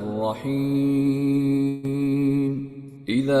الرحيم إذا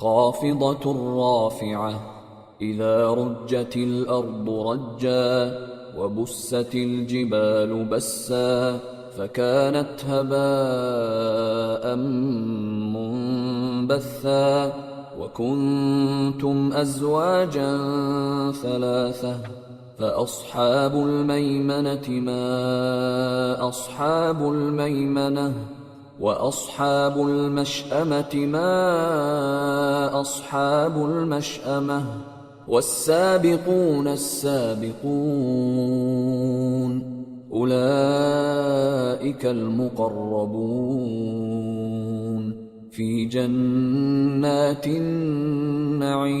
خافضة رافعة إذا رجت الأرض رجا وبست الجبال بسا فكانت هباء منبثا وكنتم أزواجا ثلاثة فأصحاب الميمنة ما أصحاب الميمنة وأصحاب المشأمة ما أصحاب المشأمة والسابقون السابقون أولئك المقربون في جنات النعيم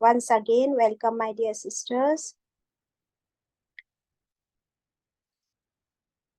Once again, welcome my dear sisters.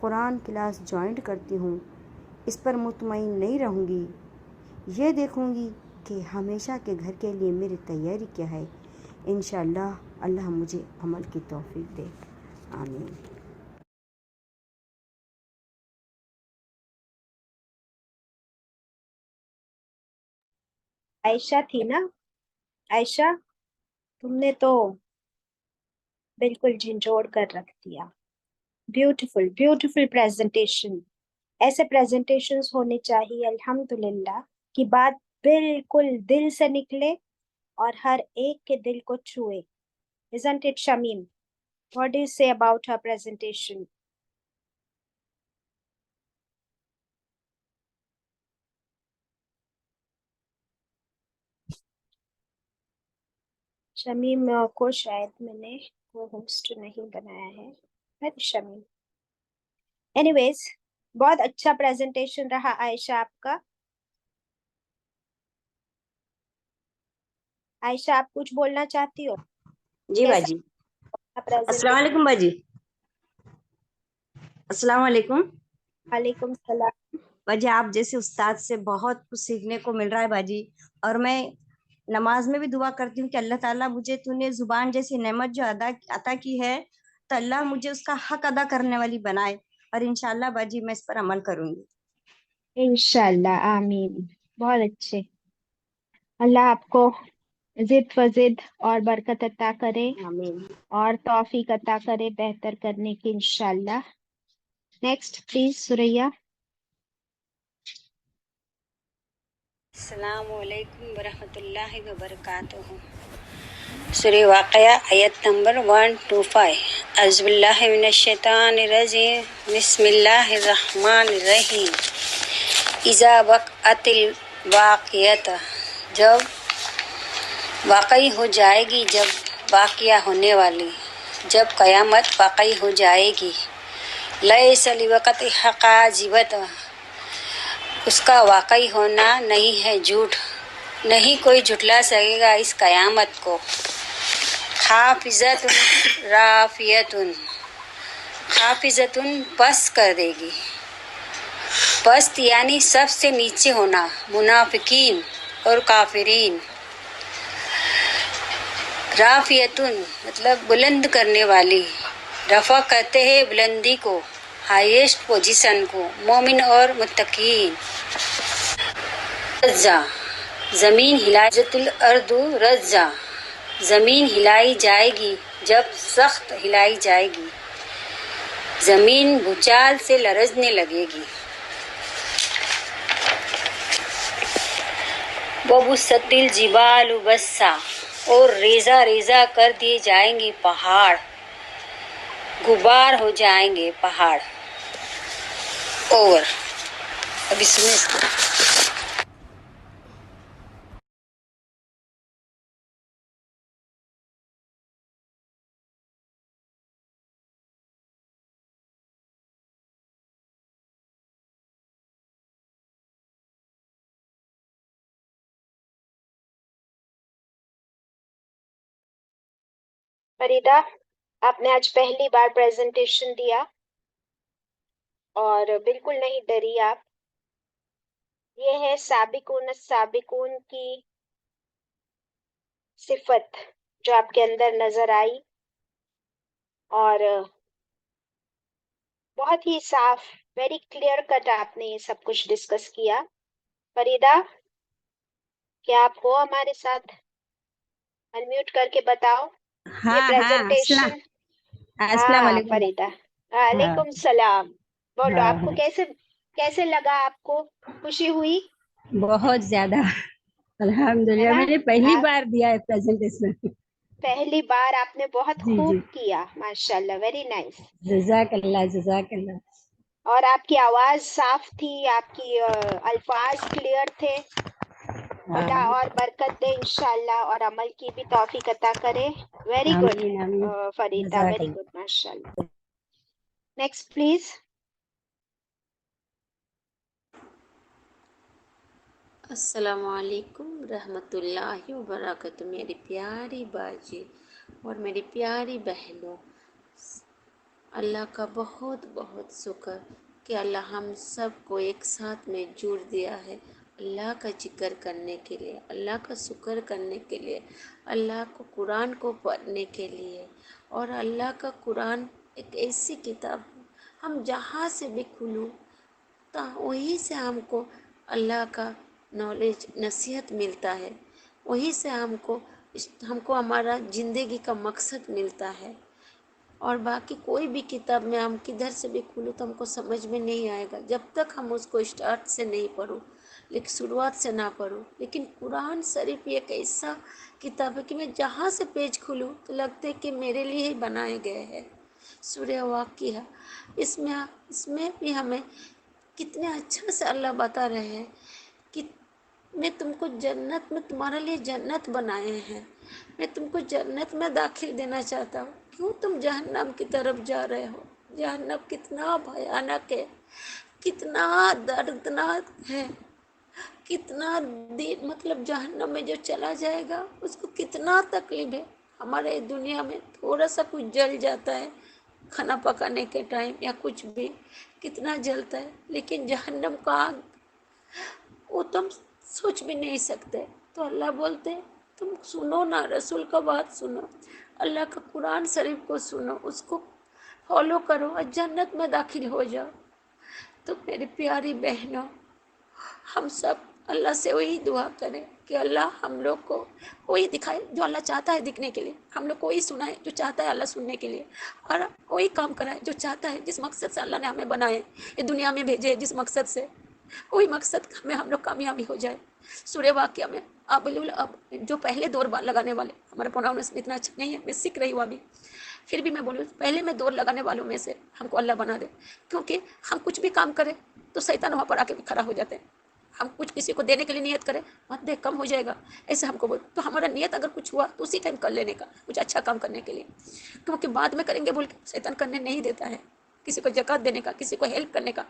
Quran class joint کرتی ہوں، اس پر مطمئن نہیں رہوں گی، یہ دیکھوں گی کہ ہمیشہ کے گھر کے لیے میری تیاری کیا ہے۔ انشاءاللہ اللہ مجھے عمل کی توفیق دے، آمین۔ عائشہ تھی نا؟ عائشہ تم نے تو بالکل جھنجھوڑ کر رکھ دیا۔ بیوٹیفل بیوٹیفل پریزنٹیشن، ایسے پریزنٹیشنز ہونے چاہیے الحمدللہ کی بات بالکل دل سے نکلے اور ہر ایک کے دل کو چھوئے۔ Isn't it Shamim? What do you say about her presentation? Shamim کو شاید میں نے وہ ہوسٹ نہیں بنایا ہے، شمیم۔ اینی ویز بہت اچھا پریزنٹیشن رہا عائشہ آپ کا۔ عائشہ آپ کچھ بولنا چاہتی ہو؟ جی باجی، السلام علیکم باجی، السلام علیکم وعلیکم السلام۔ باجی۔ آپ جیسے استاد سے بہت کچھ سیکھنے کو مل رہا ہے باجی، اور میں نماز میں بھی دعا کرتی ہوں کہ اللہ تعالیٰ مجھے تو نے زبان جیسی نعمت جو عطا کی ہے تو اللہ مجھے اس کا حق ادا کرنے والی بنائے، اور انشاءاللہ باجی میں اس پر عمل کروں گی۔ انشاءاللہ آمین۔ بہت اچھے، اللہ آپ کو زد و زد اور برکت عطا کرے آمین۔ اور توفیق عطا کرے بہتر کرنے کی انشاءاللہ۔ Next please Suraiya. السلام علیکم ورحمۃ اللہ وبرکاتہ۔ سورہ واقعہ آیت نمبر 125۔ اعوذ باللہ من الشیطان الرجیم، بسم اللہ الرحمن الرحیم۔ اذا وقعت الواقعۃ، جب واقعی ہو جائے گی، جب واقعہ ہونے والی، جب قیامت واقعی ہو جائے گی۔ لیس لوقتہا کاذبۃ، اس کا واقعی ہونا نہیں ہے جھوٹ، نہیں کوئی جھٹلا سکے گا اس قیامت کو۔ خافضۃ رافعۃ، خافضۃ پست کر دے گی، پست یعنی سب سے نیچے ہونا، منافقین اور کافرین۔ رافعۃ مطلب بلند کرنے والی، رفع کرتے ہیں بلندی کو، ہائیسٹ پوزیشن کو، مومن اور متقین۔ رزا، زمین ہلائی، الارض رزا، زمین ہلائی جائے گی، جب سخت ہلائی جائے گی، زمین بھوچال سے لرزنے لگے گی۔ وبست الجبال بسا، اور ریزہ ریزہ کر دیے جائیں گے پہاڑ، غبار ہو جائیں گے پہاڑ۔ اوور۔ اب اس میں فریدہ، آپ نے آج پہلی بار پریزنٹیشن دیا اور بالکل نہیں ڈری آپ۔ یہ ہے سابقون السابقون کی صفت جو آپ کے اندر نظر آئی، اور بہت ہی صاف، ویری کلیئر کٹ آپ نے یہ سب کچھ ڈسکس کیا۔ فریدہ، کیا آپ ہو ہمارے ساتھ؟ انمیوٹ کر کے بتاؤ۔ یہ پریزنٹیشن، السلام ہاں علیکم۔ فریدہ، ہاں وعلیکم السلام۔ بولو، ہاں آپ کو کیسے لگا؟ آپ کو خوشی ہوئی بہت زیادہ، ہے الحمدللہ نا؟ میں نے پہلی آپ بار دیا ہے پریزنٹیشن۔ پہلی بار آپ نے بہت جی خوب جی، کیا، ماشاءاللہ، ویری نائس۔ جزاک اللہ جزاک اللہ۔ اور آپ کی آواز صاف تھی، آپ کی الفاظ کلیئر تھے۔ خدا اور برکت دے انشاءاللہ، اور عمل کی بھی توفیق عطا کرے۔ ویری گڈ آمین آمین، فریدہ، جزاک ویری اللہ۔ گڈ ماشاءاللہ۔ Next please. السلام علیکم رحمۃ اللہ وبرکاتہ، میری پیاری باجی اور میری پیاری بہنوں، اللہ کا بہت بہت شکر کہ اللہ ہم سب کو ایک ساتھ میں جوڑ دیا ہے اللہ کا ذکر کرنے کے لیے، اللہ کا شکر کرنے کے لیے، اللہ کو قرآن کو پڑھنے کے لیے۔ اور اللہ کا قرآن ایک ایسی کتاب ہے، ہم جہاں سے بھی کھلوں تو وہیں سے ہم کو اللہ کا نالج نصیحت ملتا ہے، وہیں سے ہم کو ہمارا زندگی کا مقصد ملتا ہے۔ اور باقی کوئی بھی کتاب میں ہم کدھر سے بھی کھولوں تو ہم کو سمجھ میں نہیں آئے گا جب تک ہم اس کو اسٹارٹ سے نہیں پڑھوں، لیکن شروعات سے نہ پڑھوں۔ لیکن قرآن شریف ایک ایسا کتاب ہے کہ میں جہاں سے پیج کھولوں تو لگتا ہے کہ میرے لیے ہی بنائے گئے ہیں۔ سورہ واقعہ، اس میں بھی ہمیں کتنے اچھا سے اللہ بتا رہے ہیں کہ میں تم کو جنت میں، تمہارے لیے جنت بنائے ہیں، میں تم کو جنت میں داخل دینا چاہتا ہوں، کیوں تم جہنم کی طرف جا رہے ہو؟ جہنم کتنا بھیانک ہے، کتنا دردناک ہے، کتنا مطلب جہنم میں جو چلا جائے گا اس کو کتنا تکلیف ہے۔ ہمارے دنیا میں تھوڑا سا کچھ جل جاتا ہے کھانا پکانے کے ٹائم یا کچھ بھی، کتنا جلتا ہے، لیکن جہنم کا آگ وہ تم سوچ بھی نہیں سکتے۔ تو اللہ بولتے تم سنو نا، رسول کا بات سنو، اللہ کا قرآن شریف کو سنو، اس کو فالو کرو اور جنت میں داخل ہو جاؤ۔ تو میری پیاری بہنوں، ہم سب اللہ سے وہی دعا کریں کہ اللہ ہم لوگ کو وہی دکھائے جو اللہ چاہتا ہے دکھنے کے لیے، ہم لوگ کو وہی سنائے جو چاہتا ہے اللہ سننے کے لیے، اور وہی کام کرائے جو چاہتا ہے، جس مقصد سے اللہ نے ہمیں بنائے، یہ دنیا میں بھیجے جس مقصد سے، وہی مقصد میں ہم لوگ کامیابی ہو جائے۔ سورہ واقعہ میں جو پہلے دور لگانے والے، ہمارا پروناؤنس اتنا اچھا نہیں ہے، میں سیکھ رہی ہوں ابھی، پھر بھی میں بولوں پہلے میں دور لگانے والوں میں سے ہم کو اللہ بنا دے، کیونکہ ہم کچھ بھی کام کریں تو شیطان وہاں پر آ کے بھی کھڑا ہو جاتے ہیں۔ ہم کچھ کسی کو دینے کے لیے نیت کریں، مت دے کم ہو جائے گا، ایسے ہم کو بول، تو ہمارا نیت اگر کچھ ہوا تو اسی ٹائم کر لینے کا، کچھ اچھا کام کرنے کے لیے، کیونکہ بعد میں کریں گے بول کے شیطان کرنے نہیں دیتا ہے، کسی کو زکوٰۃ دینے کا، کسی کو ہیلپ کرنے کا،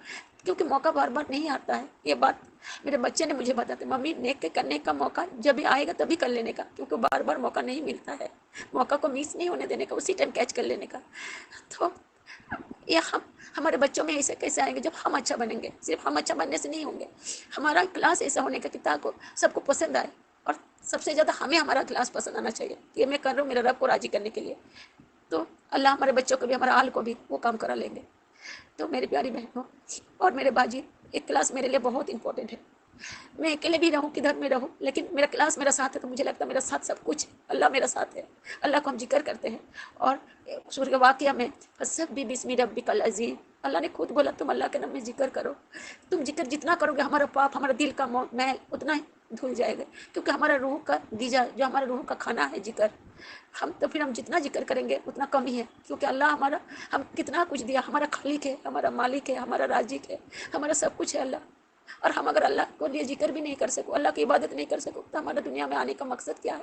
کیونکہ موقع بار بار نہیں آتا ہے۔ یہ بات میرے بچے نے مجھے بتاتے، ممی نیک کرنے کا موقع جب آئے گا تبھی کر لینے کا، کیونکہ بار بار موقع نہیں ملتا ہے، موقع کو مس نہیں ہونے دینے کا، اسی ٹائم کیچ کر لینے کا۔ تو یہ ہمارے بچوں میں ایسے کیسے آئیں گے؟ جب ہم اچھا بنیں گے، صرف ہم اچھا بننے سے نہیں ہوں گے، ہمارا کلاس ایسا ہونے کا کہ تاکہ سب کو پسند آئے، اور سب سے زیادہ ہمیں ہمارا کلاس پسند آنا چاہیے، یہ میں کر رہا ہوں میرے رب کو راضی کرنے کے لیے، تو اللہ ہمارے بچوں کو بھی، ہمارا حال کو بھی وہ کام کرا لیں گے۔ تو میری پیاری بہنوں اور میرے باجی، ایک کلاس میرے لیے بہت امپورٹنٹ ہے، میں اکیلے بھی رہوں کدھر میں رہوں، لیکن میرا کلاس میرا ساتھ ہے، تو مجھے لگتا ہے میرا ساتھ سب کچھ ہے، اللہ میرا ساتھ ہے، اللہ کو ہم ذکر کرتے ہیں۔ اور سورہ واقعہ میں فسبح بسم ربک العظیم، اللہ نے خود بولا تم اللہ کے نام میں ذکر کرو، تم ذکر جتنا کرو گے ہمارا پاپ، ہمارا دل کا میل اتنا ہی دھل جائے گا، کیونکہ ہمارا روح کا غذا، جو ہمارا روح کا کھانا ہے ذکر، پھر ہم جتنا ذکر کریں گے اتنا کم ہی ہے، کیونکہ اللہ ہم کتنا کچھ دیا، ہمارا خالق ہے، ہمارا مالک ہے، ہمارا رازق ہے، ہمارا سب کچھ ہے اللہ۔ اور ہم اگر اللہ کو لیے ذکر بھی نہیں کر سکو، اللہ کی عبادت نہیں کر سکو، تو ہمارا دنیا میں آنے کا مقصد کیا ہے؟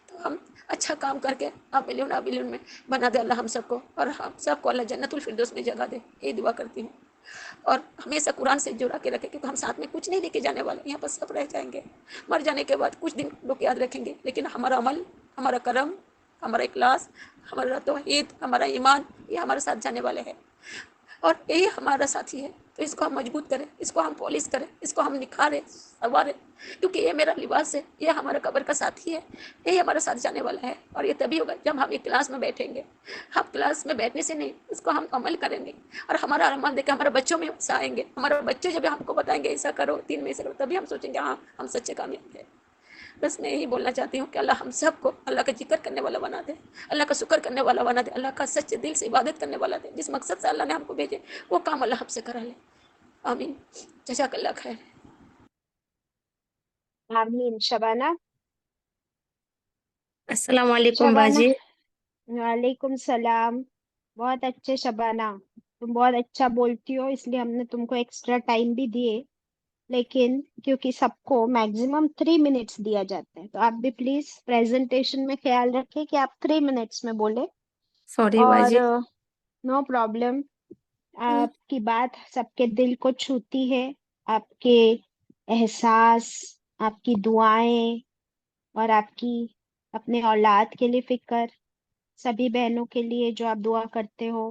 تو ہم اچھا کام کر کے آبلون میں بنا دے اللہ ہم سب کو، اور ہم سب کو اللہ جنت الفردوس میں جگہ دے، یہی دعا کرتی ہوں۔ اور ہمیشہ قرآن سے جڑا کے رکھے، کیونکہ ہم ساتھ میں کچھ نہیں لے کے جانے والے، یہاں پر سب رہ جائیں گے، مر جانے کے بعد کچھ دن لوگ یاد رکھیں گے، لیکن ہمارا عمل، ہمارا کرم، ہمارا اخلاص، ہمارا توحید، ہمارا ایمان، یہ ہمارے ساتھ جانے والے ہیں، اور یہی ہمارا ساتھی ہے۔ تو اس کو ہم مضبوط کریں، اس کو ہم پالش کریں، اس کو ہم نکھاریں، سنواریں، کیونکہ یہ میرا لباس ہے، یہ ہمارا قبر کا ساتھی ہے، یہی ہمارے ساتھ جانے والا ہے، اور یہ تبھی ہوگا جب ہم ایک کلاس میں بیٹھیں گے۔ ہم کلاس میں بیٹھنے سے نہیں، اس کو ہم عمل کریں گے، اور ہمارا ارمان دیکھ کے ہمارے بچوں میں ایسا آئیں گے، ہمارے بچے جب ہم کو بتائیں گے ایسا کرو، 3 میں ایسا کرو، تبھی ہم سوچیں گے ہاں ہم سچے کامیاب ہیں۔ بس میں یہی بولنا چاہتی ہوں کہ اللہ ہم سب کو اللہ کا ذکر کرنے والا بنا دے، اللہ کا شکر کرنے والا بنا دے، اللہ کا سچے دل سے عبادت کرنے والا دے، جس مقصد سے اللہ نے ہم کو بھیجے وہ کام اللہ ہم سے کرا لے۔ آمین، جزاک اللہ خیر۔ آمین۔ شبانہ، السلام علیکم شبانہ، باجی۔ وعلیکم السلام۔ بہت اچھے شبانہ، تم بہت اچھا بولتی ہو، اس لیے ہم نے تم کو ایکسٹرا ٹائم بھی دیے، لیکن کیونکہ سب کو میکزیمم 3 منٹس دیا جاتا ہے، تو آپ بھی پلیز پریزنٹیشن میں خیال رکھیں کہ آپ 3 منٹس میں بولے۔ سوری اور باجی۔ نو پرابلم، آپ کی بات سب کے دل کو چھوتی ہے، آپ کے احساس، آپ کی دعائیں، اور آپ کی اپنے اولاد کے لیے فکر، سبھی بہنوں کے لیے جو آپ دعا کرتے ہو،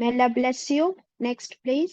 may Allah bless you. Next please.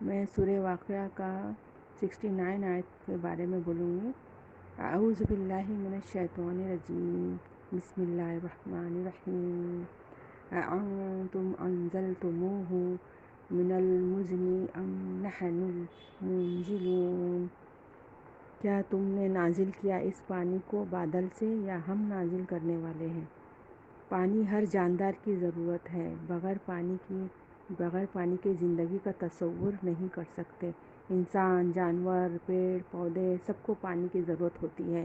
میں سورہ واقعہ کا 69 آیت کے بارے میں بولوں گی۔ اعوذ باللہ من الشیطان الرجیم، بسم اللہ الرحمن الرحیم۔ اَأَنتُمْ أَنزَلْتُمُوهُ مِنَ الْمُزْنِ أَمْ نَحْنُ الْمُنزِلُونَ، کیا تم نے نازل کیا اس پانی کو بادل سے یا ہم نازل کرنے والے ہیں؟ پانی ہر جاندار کی ضرورت ہے، بغیر پانی کے زندگی کا تصور نہیں کر سکتے۔ انسان، جانور، پیڑ پودے سب کو پانی کی ضرورت ہوتی ہے۔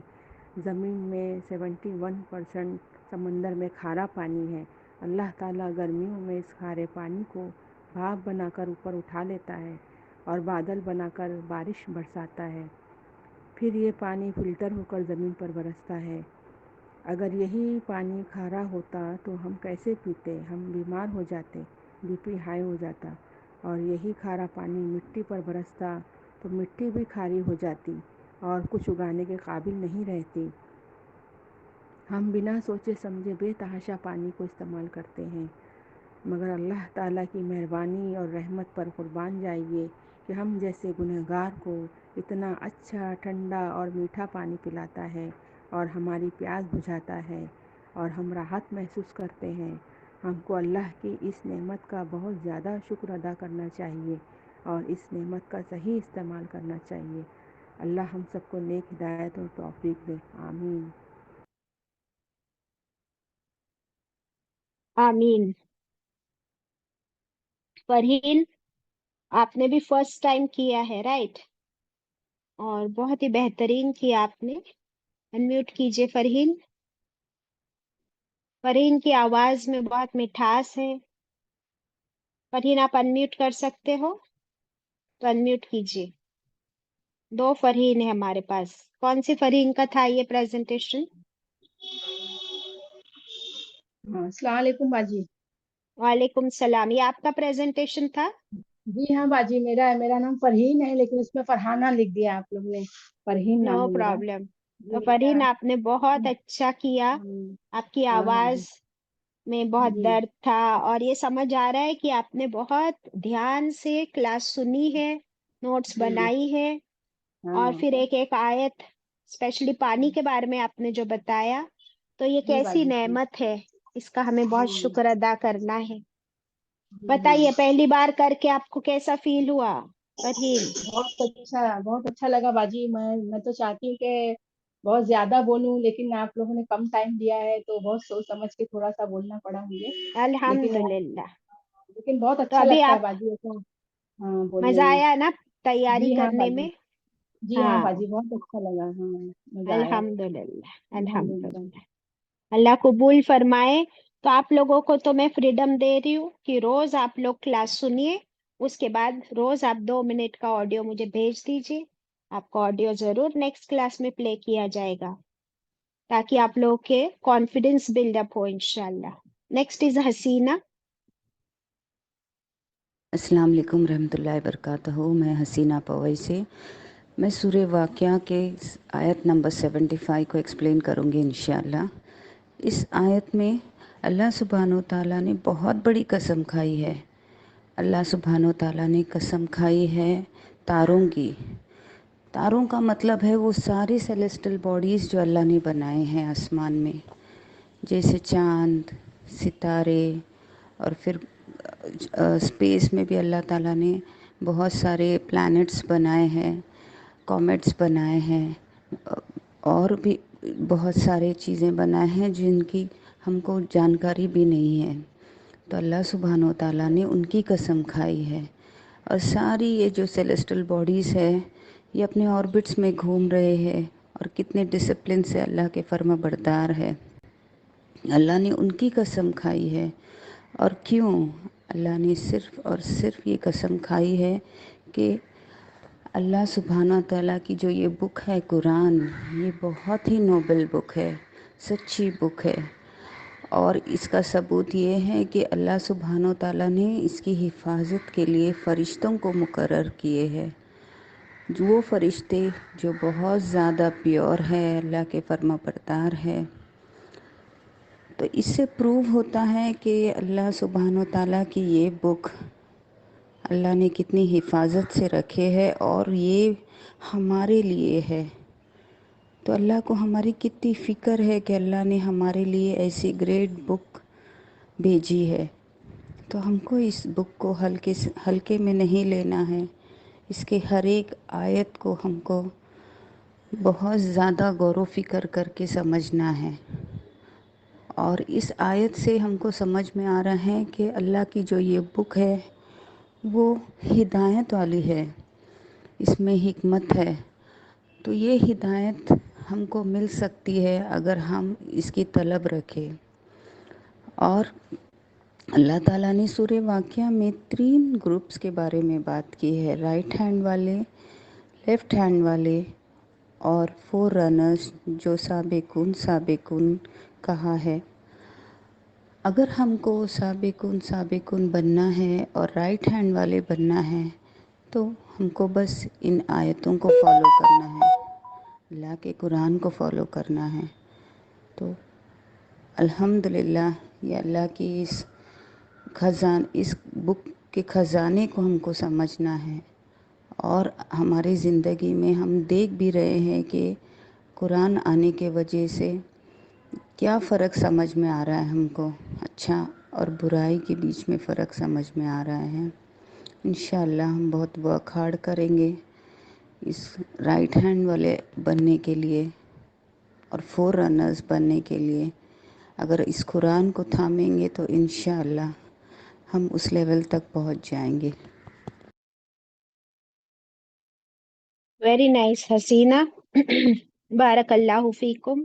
زمین میں 71% سمندر میں کھارا پانی ہے۔ اللہ تعالیٰ گرمیوں میں اس کھارے پانی کو بھاپ بنا کر اوپر اٹھا لیتا ہے اور بادل بنا کر بارش برساتا ہے، پھر یہ پانی فلٹر ہو کر زمین پر برستا ہے۔ اگر یہی پانی کھارا ہوتا تو ہم کیسے پیتے؟ ہم بیمار ہو جاتے، بی پی ہائی ہو جاتا۔ اور یہی کھارا پانی مٹی پر برستا تو مٹی بھی کھاری ہو جاتی اور کچھ اگانے کے قابل نہیں رہتی۔ ہم بنا سوچے سمجھے بے تحاشا پانی کو استعمال کرتے ہیں، مگر اللہ تعالیٰ کی مہربانی اور رحمت پر قربان جائیے کہ ہم جیسے گنہگار کو اتنا اچھا، ٹھنڈا اور میٹھا پانی پلاتا ہے اور ہماری پیاس بجھاتا ہے اور ہم راحت محسوس کرتے ہیں۔ ہم کو اللہ کی اس نعمت کا بہت زیادہ شکر ادا کرنا چاہیے اور اس نعمت کا صحیح استعمال کرنا چاہیے۔ اللہ ہم سب کو نیک ہدایت اور توفیق دے، آمین۔ آمین۔ فرحین، آپ نے بھی فرسٹ ٹائم کیا ہے رائٹ؟ اور بہت ہی بہترین کیا آپ نے۔ انمیوٹ کیجئے فرحین۔ فرحین کی آواز میں بہت مٹھاس ہے۔ فرحین آپ انمیوٹ کر سکتے ہو تو انمیوٹ کیجئے۔ 2 فرحین ہے ہمارے پاس۔ کون سی فرحین کا تھا یہ پریزنٹیشن؟ السلام علیکم باجی۔ وعلیکم السلام، یہ آپ کا پریزنٹیشن تھا؟ جی ہاں باجی، میرا نام فرحین ہے، لیکن اس میں فرحانہ لکھ دیا آپ لوگ نے۔ فرحین نام نو ہے میرا۔ پرابلم۔ تو جی فرحین آپ نے بہت اچھا کیا، آپ کی ہاں آواز باجی، میں بہت جی درد تھا اور یہ سمجھ آ رہا ہے کہ آپ نے بہت دھیان سے کلاس سنی ہے، نوٹس جی بنائی ہے، اور ہاں پھر ایک ایک آیت اسپیشلی پانی کے بارے میں آپ نے جو بتایا، تو یہ جی کیسی باجی، جی نعمت ہے، اس کا ہمیں بہت جی شکر ادا کرنا ہے۔ جی ہاں، بتائیے پہلی بار کر کے آپ کو کیسا فیل ہوا فرحین؟ بہت اچھا لگا باجی۔ میں تو چاہتی ہوں کہ بہت زیادہ بولوں، لیکن آپ لوگوں نے کم ٹائم دیا ہے تو بہت سوچ سمجھ کے تھوڑا سا بولنا پڑا مجھے، لیکن الحمدللہ۔ بہت تو اچھا ابھی لگتا ہے آپ باجی ایسا بولنے مزہ میں۔ آیا نا تیاری جی ہاں کرنے باجی، میں؟ جی ہاں ہاں، باجی، بہت اچھا لگا، ہاں مزہ آیا، الحمدللہ الحمدللہ۔ الحمدللہ۔ اللہ قبول فرمائے۔ تو آپ لوگوں کو تو میں فریڈم دے رہی ہوں کہ روز آپ لوگ کلاس سنیے، اس کے بعد روز آپ 2 منٹ کا آڈیو مجھے بھیج دیجیے۔ آپ کا آڈیو ضرور نیکسٹ کلاس میں پلے کیا جائے گا تاکہ آپ لوگوں کے کانفیڈینس بلڈ اپ ہو انشاءاللہ۔ نیکسٹ از حسینہ۔ السلام علیکم رحمۃ اللہ وبرکاتہ۔ میں حسینہ پوئی سے، میں سورہ واقعہ کے آیت نمبر 75 کو ایکسپلین کروں گی انشاءاللہ۔ اس آیت میں اللہ سبحانہ و تعالیٰ نے بہت بڑی قسم کھائی ہے۔ اللہ سبحانہ و تعالیٰ نے قسم کھائی ہے تاروں کی۔ تاروں کا مطلب ہے وہ ساری سیلیسٹل باڈیز جو اللہ نے بنائے ہیں آسمان میں، جیسے چاند، ستارے، اور پھر اسپیس میں بھی اللہ تعالیٰ نے بہت سارے پلانٹس بنائے ہیں، کومیٹس بنائے ہیں، اور بھی بہت سارے چیزیں بنائے ہیں جن کی ہم کو جانکاری بھی نہیں ہے۔ تو اللہ سبحانہ و تعالیٰ نے ان کی قسم کھائی ہے، اور ساری یہ جو سیلیسٹل باڈیز ہے یہ اپنے آربٹس میں گھوم رہے ہیں، اور کتنے ڈسپلن سے اللہ کے فرما بردار ہے۔ اللہ نے ان کی قسم کھائی ہے۔ اور کیوں اللہ نے صرف اور صرف یہ قسم کھائی ہے کہ اللہ سبحانہ تعالیٰ کی جو یہ بک ہے قرآن، یہ بہت ہی نوبل بک ہے، سچی بک ہے، اور اس کا ثبوت یہ ہے کہ اللہ سبحانہ تعالیٰ نے اس کی حفاظت کے لیے فرشتوں کو مقرر کیے ہیں، وہ فرشتے جو بہت زیادہ پیور ہے، اللہ کے فرما بردار ہے۔ تو اس سے پروو ہوتا ہے کہ اللہ سبحانہ و تعالیٰ کی یہ بک اللہ نے کتنی حفاظت سے رکھے ہے اور یہ ہمارے لیے ہے. تو اللہ کو ہماری کتنی فکر ہے کہ اللہ نے ہمارے لیے ایسی گریٹ بک بھیجی ہے. تو ہم کو اس بک کو ہلکے میں نہیں لینا ہے. اس کے ہر ایک آیت کو ہم کو بہت زیادہ غور و فکر کر کے سمجھنا ہے. اور اس آیت سے ہم کو سمجھ میں آ رہا ہے کہ اللہ کی جو یہ بک ہے وہ ہدایت والی ہے، اس میں حکمت ہے. تو یہ ہدایت ہم کو مل سکتی ہے اگر ہم اس کی طلب رکھیں. اور اللہ تعالیٰ نے سورہ واقعہ میں 3 گروپس کے بارے میں بات کی ہے، رائٹ ہینڈ والے، لیفٹ ہینڈ والے اور 4 رنرز جو سابقون کہا ہے. اگر ہم کو سابقون بننا ہے اور رائٹ ہینڈ والے بننا ہے تو ہم کو بس ان آیتوں کو فالو کرنا ہے، اللہ کے قرآن کو فالو کرنا ہے. تو الحمدللہ یہ اللہ کی اس بک کے خزانے کو ہم کو سمجھنا ہے. اور ہماری زندگی میں ہم دیکھ بھی رہے ہیں کہ قرآن آنے کے وجہ سے کیا فرق سمجھ میں آ رہا ہے ہم کو، اچھا اور برائی کے بیچ میں فرق سمجھ میں آ رہا ہے. انشاءاللہ ہم بہت ورک ہارڈ کریں گے اس رائٹ ہینڈ والے بننے کے لیے اور 4 رنرز بننے کے لیے. اگر اس قرآن کو تھامیں گے تو انشاءاللہ ہم اس لیول تک پہنچ جائیں گے. ویری نائس حسینہ. بارک اللہ فیکم.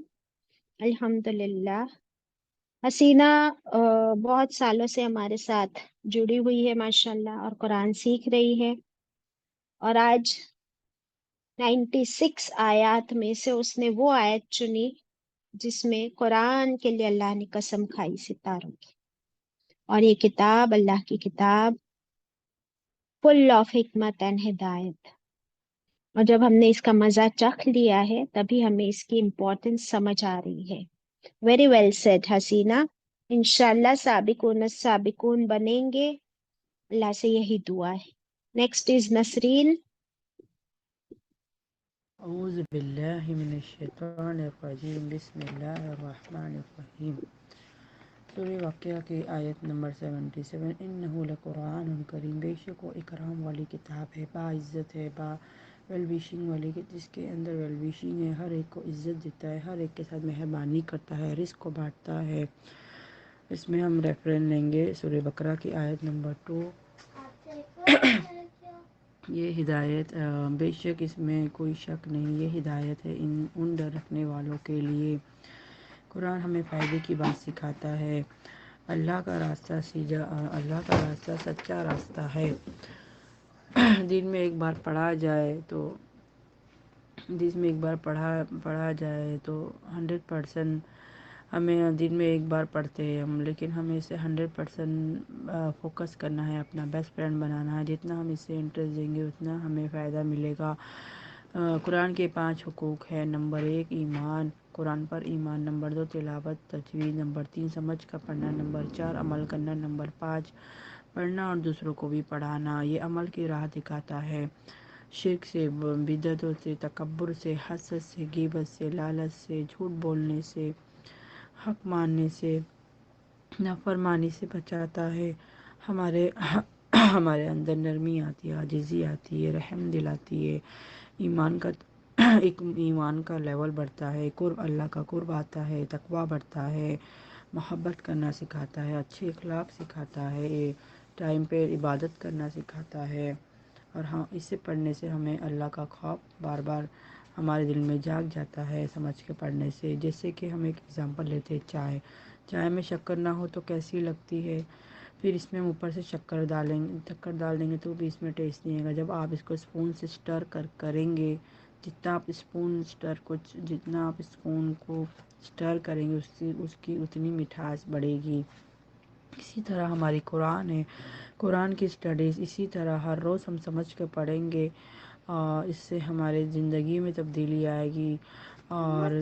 الحمدللہ. حسینہ بہت سالوں سے ہمارے ساتھ جڑی ہوئی ہے ماشاءاللہ اور قرآن سیکھ رہی ہے، اور آج 96 آیات میں سے اس نے وہ آیت چنی جس میں قرآن کے لیے اللہ نے قسم کھائی ستاروں کی. اور یہ کتاب اللہ کی کتاب فل آف حکمت اینڈ ہدایت. اور جب ہم نے اس کا مزہ چکھ لیا ہے تبھی ہمیں اس کی امپورٹنس سمجھ آ رہی ہے. ویری ویل سیڈ حسینہ. انشاءاللہ سابقون بنیں گے، اللہ سے یہی دعا ہے. Next is Nasreen. اعوذ باللہ من الشیطان الرجیم، بسم اللہ الرحمن الرحیم. سورہ واقعہ کی آیت نمبر 77. انہ لقرآن کریم، بے شک وہ اکرام والی کتاب ہے، با عزت ہے، با ویل ویشنگ والی، جس کے اندر ویل ویشنگ ہے، ہر ایک کو عزت دیتا ہے، ہر ایک کے ساتھ مہربانی کرتا ہے، رزق کو بانٹتا ہے. اس میں ہم ریفرنس لیں گے سورہ بقرہ کی آیت نمبر 2. یہ ہدایت بے شک اس میں کوئی شک نہیں، یہ ہدایت ہے ان ڈر رکھنے والوں کے لیے. قرآن ہمیں فائدے کی بات سکھاتا ہے. اللہ کا راستہ سچا راستہ ہے. دن میں ایک بار پڑھا جائے تو 100% ہمیں دن میں ایک بار پڑھتے ہیں ہم، لیکن ہمیں اسے 100% فوکس کرنا ہے، اپنا بیسٹ فرینڈ بنانا ہے. جتنا ہم اسے انٹرسٹ دیں گے اتنا ہمیں فائدہ ملے گا. قرآن کے 5 حقوق ہیں. نمبر 1 ایمان، قرآن پر ایمان. نمبر 2 تلاوت تجوید. نمبر 3 سمجھ کر پڑھنا. نمبر 4 عمل کرنا. نمبر 5 پڑھنا اور دوسروں کو بھی پڑھانا. یہ عمل کی راہ دکھاتا ہے. شرک سے، بدعتوں سے، تکبر سے، حسد سے، غیبت سے، لالچ سے، جھوٹ بولنے سے، حق ماننے سے، نافرمانی سے بچاتا ہے. ہمارے اندر نرمی آتی ہے، عاجزی آتی ہے، رحم دل آتی ہے. ایمان کا لیول بڑھتا ہے، اللہ کا قرب آتا ہے، تقویٰ بڑھتا ہے، محبت کرنا سکھاتا ہے، اچھے اخلاق سکھاتا ہے، ٹائم پہ عبادت کرنا سکھاتا ہے. اور ہاں، اسے پڑھنے سے ہمیں اللہ کا خوف بار بار ہمارے دل میں جاگ جاتا ہے سمجھ کے پڑھنے سے. جیسے کہ ہم ایک ایگزامپل لیتے ہیں، چائے میں شکر نہ ہو تو کیسی لگتی ہے، پھر اس میں اوپر سے شکر ڈال دیں گے تو بھی اس میں ٹیسٹ نہیں آئے گا. جب آپ اس کو اسپون سے سٹر کریں گے، جتنا آپ اسپون کو سٹر کریں گے اس کی اتنی مٹھاس بڑھے گی. اسی طرح ہماری قرآن ہے، قرآن کی سٹڈیز اسی طرح ہر روز ہم سمجھ کے پڑھیں گے، اس سے ہمارے زندگی میں تبدیلی آئے گی. اور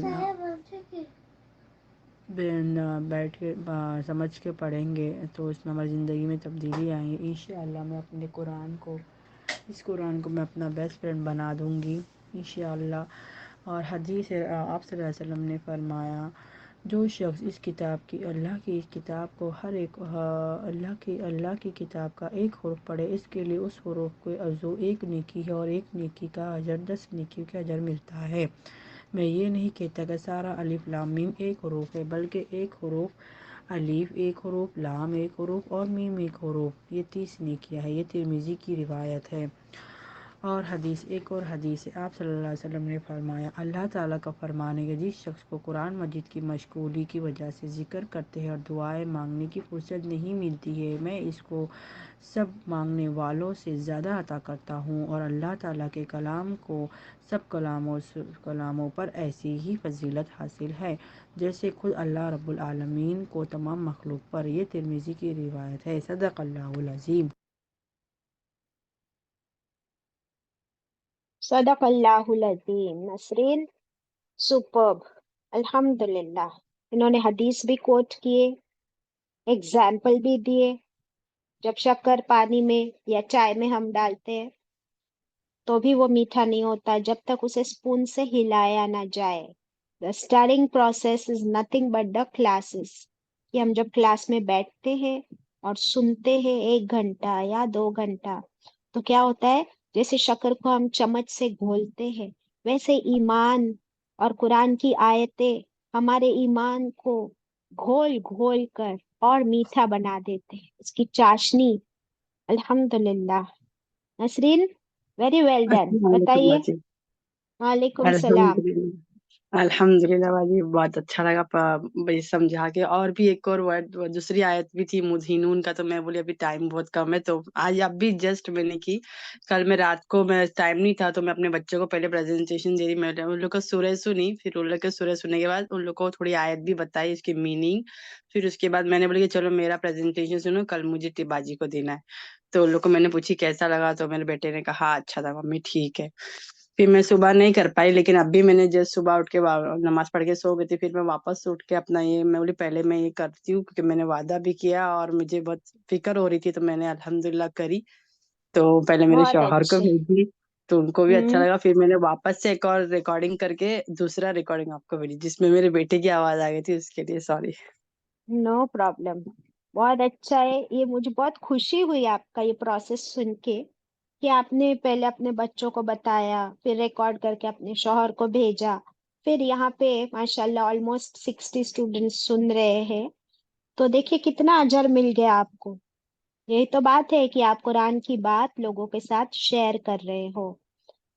بیٹھ کے سمجھ کے پڑھیں گے تو اس میں ہماری زندگی میں تبدیلی آئیں گی انشاءاللہ۔ میں اپنے اس قرآن کو میں اپنا بیسٹ فرینڈ بنا دوں گی انشاءاللہ۔ اور حدیث آپ صلی اللہ علیہ وسلم نے فرمایا، جو شخص اس کتاب کی اللہ کی کتاب کو اللہ کی کتاب کا ایک حرف پڑھے، اس کے لیے اس حرف کے عضو ایک نیکی ہے اور ایک نیکی کا اجر 10 نیکی کا اجر ملتا ہے۔ میں یہ نہیں کہتا کہ سارا الف لام میم ایک حروف ہے، بلکہ ایک حروف الف، ایک حروف لام، ایک حروف اور میم ایک حروف، یہ 30 نیکیاں ہے۔ یہ ترمذی کی روایت ہے۔ اور ایک اور حدیث ہے، آپ صلی اللہ علیہ وسلم نے فرمایا، اللہ تعالیٰ کا فرمان ہے کہ جس شخص کو قرآن مجید کی مشغولی کی وجہ سے ذکر کرتے ہیں اور دعائیں مانگنے کی فرصت نہیں ملتی ہے، میں اس کو سب مانگنے والوں سے زیادہ عطا کرتا ہوں، اور اللہ تعالیٰ کے کلام کو سب کلاموں پر ایسی ہی فضیلت حاصل ہے جیسے خود اللہ رب العالمین کو تمام مخلوق پر۔ یہ ترمذی کی روایت ہے۔ صدق اللہ العظیم۔ صدق اللہ العظیم۔ نسرین سپرب، الحمدللہ۔ انہوں نے حدیث بھی کوٹ کیے، ایگزامپل بھی دیے۔ جب شکر پانی میں یا چائے میں ہم ڈالتے ہیں تو بھی وہ میٹھا نہیں ہوتا جب تک اسے اسپون سے ہلایا نہ جائے۔ The studying process is nothing but the classes، کہ ہم جب کلاس میں بیٹھتے ہیں اور سنتے ہیں 1 گھنٹہ یا 2 گھنٹہ، تو کیا ہوتا ہے، جیسے شکر کو ہم چمچ سے گھولتے ہیں، ویسے ایمان اور قرآن کی آیتیں ہمارے ایمان کو گھول گھول کر اور میٹھا بنا دیتے ہیں، اس کی چاشنی۔ الحمدللہ۔ Nasreen very well done. السلام علیکم بتائیے۔ باجی۔ وعلیکم السلام۔ الحمدللہ باجی، بہت اچھا لگا بھائی سمجھا کے۔ اور بھی ایک اور ورڈ دوسری آیت بھی تھی مدھینون کا، تو میں بولی ابھی ٹائم بہت کم ہے، تو آج اب بھی جسٹ میں نے کی۔ کل میں رات کو میں ٹائم نہیں تھا تو میں اپنے بچوں کو پہلے پریزنٹیشن دے رہی، میں ان لوگ کو سورہ سنی، پھر ان لوگ کو سورہ سننے کے بعد ان لوگ کو تھوڑی آیت بھی بتائی، اس کی میننگ، پھر اس کے بعد میں نے بولی کہ چلو میرا پریزنٹیشن سنو، کل مجھے باجی کو دینا ہے۔ تو ان لوگ کو میں نے پوچھی کیسا لگا، تو میرے بیٹے نے کہا اچھا تھا ممی، ٹھیک ہے۔ پھر میں صبح نہیں کر پائی، لیکن اب بھی میں نے جب صبح اٹھ کے نماز پڑھ کے سو گئی تھی، پھر میں واپس اٹھ کے اپنا میں بولی پہلے میں یہ کرتی ہوں، کیونکہ میں نے وعدہ بھی کیا اور مجھے بہت فکر ہو رہی تھی، تو میں نے الحمدللہ کری۔ تو پہلے میرے بہت شوہر کو اچھے۔ بھیجی تو ان کو بھی اچھا ہوں، لگا، پھر میں نے واپس سے ایک اور ریکارڈنگ کر کے دوسرا ریکارڈنگ آپ کو بھیجی، جس میں میرے بیٹے کی آواز آ گئی تھی، اس کے لیے سوری۔ No problem. بہت اچھا ہے، یہ مجھے بہت خوشی ہوئی آپ کا یہ پروسیس سن کے، کہ آپ نے پہلے اپنے بچوں کو بتایا، پھر ریکارڈ کر کے اپنے شوہر کو بھیجا، پھر یہاں پہ ماشاءاللہ آلموسٹ 60 اسٹوڈینٹس سن رہے ہیں، تو دیکھیے کتنا اجر مل گیا آپ کو۔ یہی تو بات ہے کہ آپ قرآن کی بات لوگوں کے ساتھ شیئر کر رہے ہو،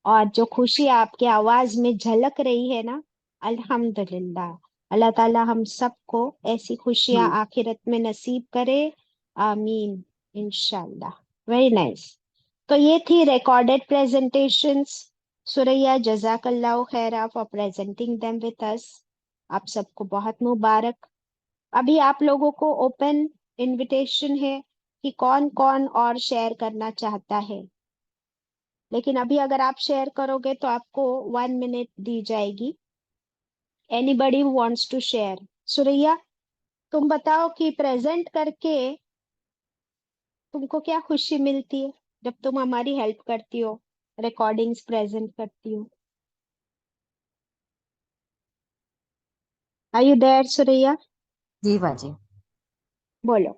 اور جو خوشی آپ کی آواز میں جھلک رہی ہے نا، الحمدللہ۔ اللہ تعالی ہم سب کو ایسی خوشیاں آخرت میں نصیب کرے، آمین، انشاءاللہ۔ Very nice. تو یہ تھی ریکارڈڈ پریزنٹیشنز۔ سوریا جزاک اللہ خیرہ for presenting them with us۔ آپ سب کو بہت مبارک۔ ابھی آپ لوگوں کو اوپن انویٹیشن ہے کہ کون کون اور شیئر کرنا چاہتا ہے، لیکن ابھی اگر آپ شیئر کرو گے تو آپ کو 1 منٹ دی جائے گی۔ Anybody who wants to share؟ سوریا تم بتاؤ کہ پریزنٹ کر کے تم کو کیا خوشی ملتی ہے جب تم ہماری ہیلپ کرتی ہو، ریکارڈنگز پریزنٹ کرتی ہو؟ Are you there سوریا؟ جی باجی۔ بولو۔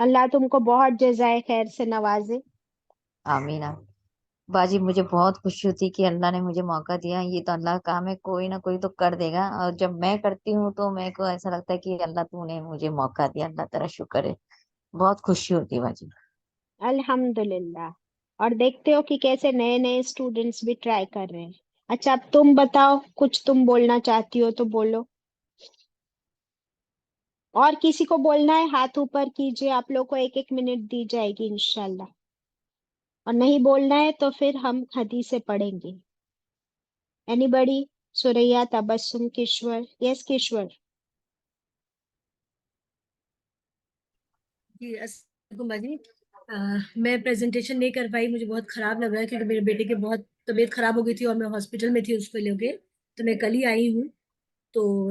اللہ تم کو بہت جزائے خیر سے نوازے۔ آمین۔ باجی مجھے بہت خوشی ہوتی کہ اللہ نے مجھے موقع دیا، یہ تو اللہ کا کام ہے، کوئی نہ کوئی تو کر دے گا، اور جب میں کرتی ہوں تو میرے کو ایسا لگتا ہے کہ اللہ تو نے مجھے موقع دیا، اللہ تیرا شکر ہے، بہت خوشی ہوتی ہے باجی۔ الحمدللہ۔ اور دیکھتے ہو کہ کیسے نئے نئے اسٹوڈینٹس بھی ٹرائی کر رہے ہیں۔ اچھا اب تم بتاؤ، کچھ تم بولنا چاہتی ہو تو بولو، اور کسی کو بولنا ہے ہاتھ اوپر کیجیے، آپ لوگ کو 1 منٹ دی جائے گی انشاءاللہ، اور نہیں بولنا ہے تو پھر ہم حدیثیں پڑھیں گے۔ اینی بڑی؟ سوریا، تبسم، کشور؟ یس کشور۔ جی السلام علیکم باجی۔ میں پریزنٹیشن نہیں کر پائی، مجھے بہت خراب لگ رہا ہے کیونکہ میرے بیٹے کی بہت طبیعت خراب ہو گئی تھی اور میں ہاسپٹل میں تھی اس کو لے کے، تو میں کل ہی آئی ہوں۔ تو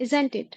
isn't it?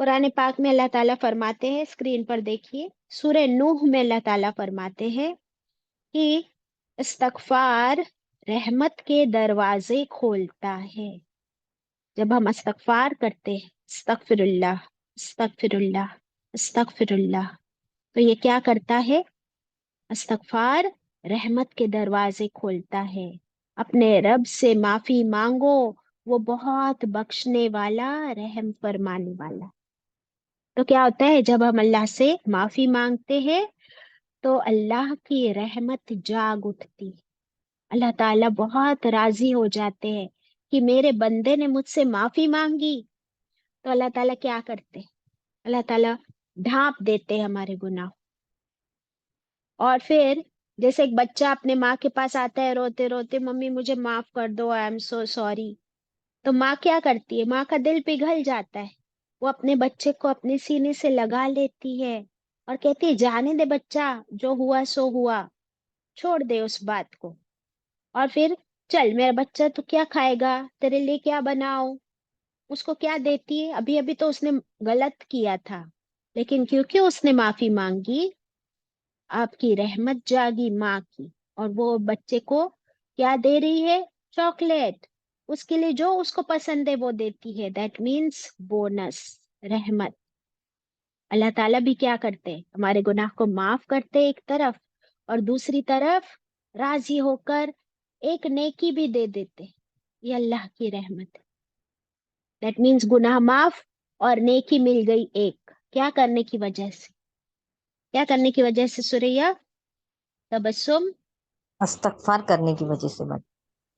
قرآن پاک میں اللہ تعالیٰ فرماتے ہیں، اسکرین پر دیکھیے، سورہ نوح میں اللہ تعالیٰ فرماتے ہیں کہ استغفار رحمت کے دروازے کھولتا ہے. جب ہم استغفار کرتے ہیں، استغفر اللہ، استغفر اللہ، استغفر اللہ، تو یہ کیا کرتا ہے؟ استغفار رحمت کے دروازے کھولتا ہے. اپنے رب سے معافی مانگو، وہ بہت بخشنے والا، رحم فرمانے والا. تو کیا ہوتا ہے جب ہم اللہ سے معافی مانگتے ہیں تو اللہ کی رحمت جاگ اٹھتی. اللہ تعالیٰ بہت راضی ہو جاتے ہیں کہ میرے بندے نے مجھ سے معافی مانگی. تو اللہ تعالیٰ کیا کرتے؟ اللہ تعالیٰ ڈھانپ دیتے ہمارے گناہ. اور پھر جیسے ایک بچہ اپنے ماں کے پاس آتا ہے روتے روتے، ممی مجھے معاف کر دو، آئی ایم سو سوری. تو ماں کیا کرتی ہے؟ ماں کا دل پگھل جاتا ہے، وہ اپنے بچے کو اپنے سینے سے لگا لیتی ہے اور کہتی ہے جانے دے بچہ، جو ہوا سو ہوا، چھوڑ دے اس بات کو. اور پھر چل میرا بچہ تو کیا کھائے گا، تیرے لیے کیا بناؤ، اس کو کیا دیتی ہے؟ ابھی ابھی تو اس نے غلط کیا تھا، لیکن کیونکہ اس نے معافی مانگی، آپ کی رحمت جاگی ماں کی، اور وہ بچے کو کیا دے رہی ہے؟ چاکلیٹ. اس کے لیے جو اس کو پسند ہے وہ دیتی ہے. دیٹ مینس بونس، رحمت. اللہ تعالیٰ بھی کیا کرتے؟ ہمارے گناہ کو معاف کرتے ایک طرف، اور دوسری طرف راضی ہو کر ایک نیکی بھی دے دیتے. یہ اللہ کی رحمت ہے. دیٹ مینس گناہ معاف اور نیکی مل گئی ایک. کیا کرنے کی وجہ سے؟ کیا کرنے کی وجہ سے سوریا؟ تبسم. استغفار کرنے کی وجہ سے بات.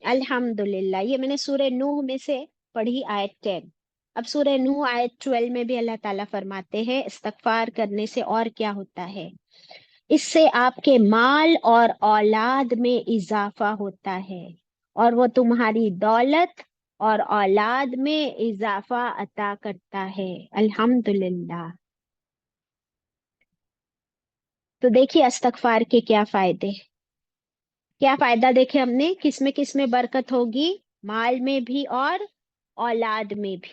الحمدللہ. یہ میں نے سورہ نوح میں سے پڑھی آیت 10. اب سورہ نوح آیت 12 میں بھی اللہ تعالیٰ فرماتے ہیں استغفار کرنے سے اور کیا ہوتا ہے؟ اس سے آپ کے مال اور اولاد میں اضافہ ہوتا ہے، اور وہ تمہاری دولت اور اولاد میں اضافہ عطا کرتا ہے. الحمدللہ. تو دیکھیے استغفار کے کیا فائدے، کیا فائدہ دیکھے ہم نے، کس میں برکت ہوگی؟ مال میں بھی اور اولاد میں بھی.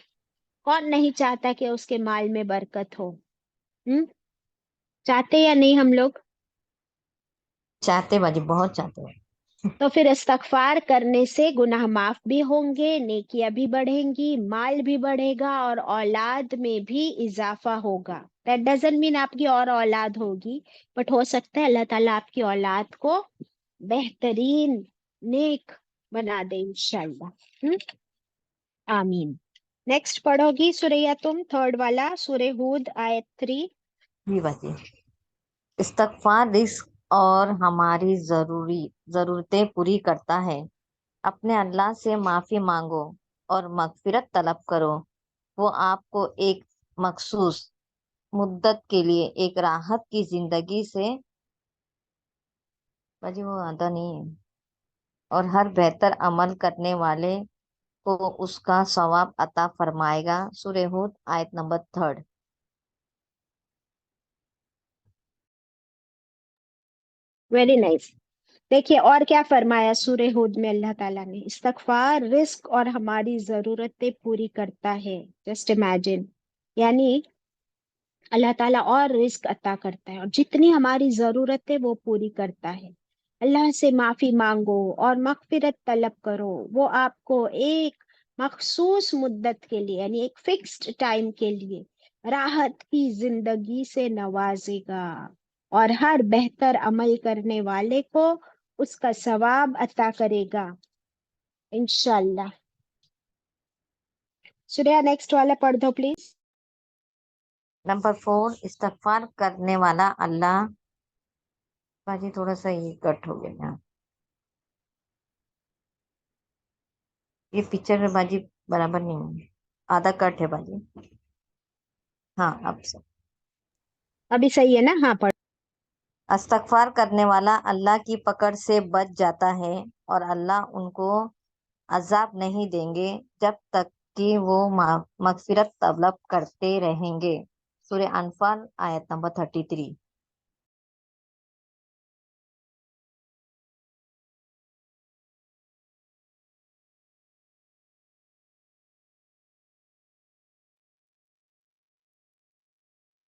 کون نہیں چاہتا کہ اس کے مال میں برکت ہو؟ چاہتے یا نہیں ہم لوگ؟ چاہتے باجی، بہت چاہتے ہیں. تو پھر استغفار کرنے سے گناہ معاف بھی ہوں گے، نیکیاں بھی بڑھیں گی، مال بھی بڑھے گا، اور اولاد میں بھی اضافہ ہوگا. دیٹ ڈزنٹ مین آپ کی اور اولاد ہوگی، بٹ ہو سکتا ہے اللہ تعالیٰ آپ کی اولاد کو بہترین نیک بنا دے انشاءاللہ. آمین. نیکسٹ پڑھو گی سورہ تم، تھرڈ والا، سورہ ہود آیت 3. جی باجی. استغفار رزق اور ہماری ضرورتیں پوری کرتا ہے. اپنے اللہ سے معافی مانگو اور مغفرت طلب کرو، وہ آپ کو ایک مخصوص مدت کے لیے ایک راحت کی زندگی سے باجی وہ آتا نہیں ہے، اور ہر بہتر عمل کرنے والے کو اس کا ثواب عطا فرمائے گا. سورہ ہود آیت نمبر 3. Very nice. دیکھیے اور کیا فرمایا سورہ ہود میں اللہ تعالیٰ نے؟ استغفار رزق اور ہماری ضرورتیں پوری کرتا ہے. جسٹ امیجن، یعنی اللہ تعالیٰ اور رزق عطا کرتا ہے، اور جتنی ہماری ضرورت ہے وہ پوری کرتا ہے. اللہ سے معافی مانگو اور مغفرت طلب کرو، وہ آپ کو ایک مخصوص مدت کے لیے، یعنی ایک فکسڈ ٹائم کے لیے راحت کی زندگی سے نوازے گا، اور ہر بہتر عمل کرنے والے کو اس کا ثواب عطا کرے گا انشاءاللہ. سوریا نیکسٹ والا پڑھ دو پلیز. نمبر 4. استغفار کرنے والا اللہ. باجی تھوڑا سا یہ کٹ ہو گیا یہاں، یہ پکچر میں باجی برابر نہیں ہے، آدھا کٹ ہے باجی. ہاں اب سے ابھی صحیح ہے نا؟ ہاں پڑھ. استغفار کرنے والا اللہ کی پکڑ سے بچ جاتا ہے، اور اللہ ان کو عذاب نہیں دیں گے جب تک کہ وہ مغفرت طلب کرتے رہیں گے. سورہ انفال آیت number 33.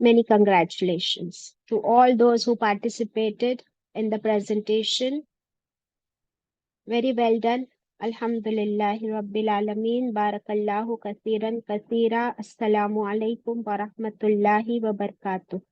Many congratulations to all those who participated in the presentation. Very well done. Alhamdulillahi Rabbil Alameen. Barakallahu kasiran kasira. Assalamu alaikum wa rahmatullahi wa barakatuh.